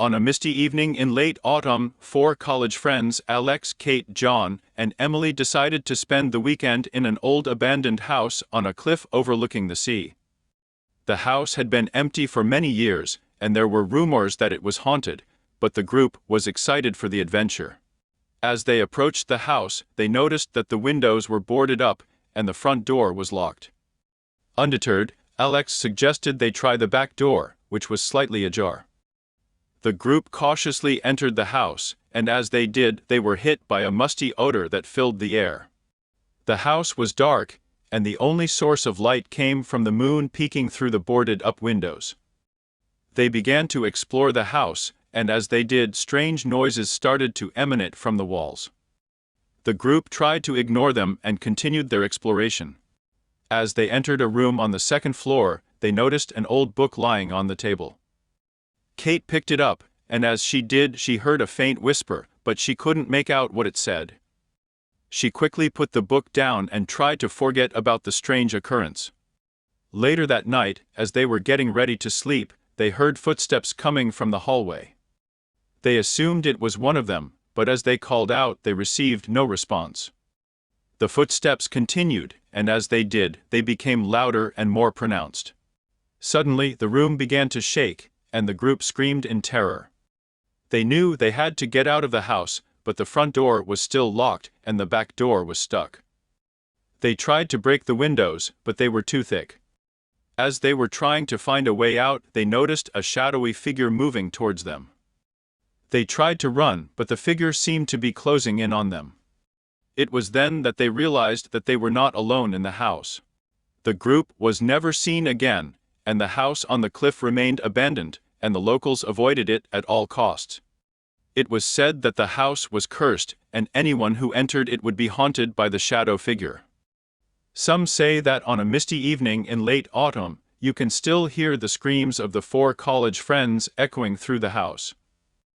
On a misty evening in late autumn, four college friends, Alex, Kate, John, and Emily, decided to spend the weekend in an old abandoned house on a cliff overlooking the sea. The house had been empty for many years, and there were rumors that it was haunted, but the group was excited for the adventure. As they approached the house, they noticed that the windows were boarded up and the front door was locked. Undeterred, Alex suggested they try the back door, which was slightly ajar. The group cautiously entered the house, and as they did, they were hit by a musty odor that filled the air. The house was dark, and the only source of light came from the moon peeking through the boarded-up windows. They began to explore the house, and as they did, strange noises started to emanate from the walls. The group tried to ignore them and continued their exploration. As they entered a room on the second floor, they noticed an old book lying on the table. Kate picked it up, and as she did, she heard a faint whisper, but she couldn't make out what it said. She quickly put the book down and tried to forget about the strange occurrence. Later that night, as they were getting ready to sleep, they heard footsteps coming from the hallway. They assumed it was one of them, but as they called out, they received no response. The footsteps continued, and as they did, they became louder and more pronounced. Suddenly, the room began to shake, and the group screamed in terror. They knew they had to get out of the house, but the front door was still locked and the back door was stuck. They tried to break the windows, but they were too thick. As they were trying to find a way out, they noticed a shadowy figure moving towards them. They tried to run, but the figure seemed to be closing in on them. It was then that they realized that they were not alone in the house. The group was never seen again, and the house on the cliff remained abandoned, and the locals avoided it at all costs. It was said that the house was cursed, and anyone who entered it would be haunted by the shadow figure. Some say that on a misty evening in late autumn, you can still hear the screams of the four college friends echoing through the house.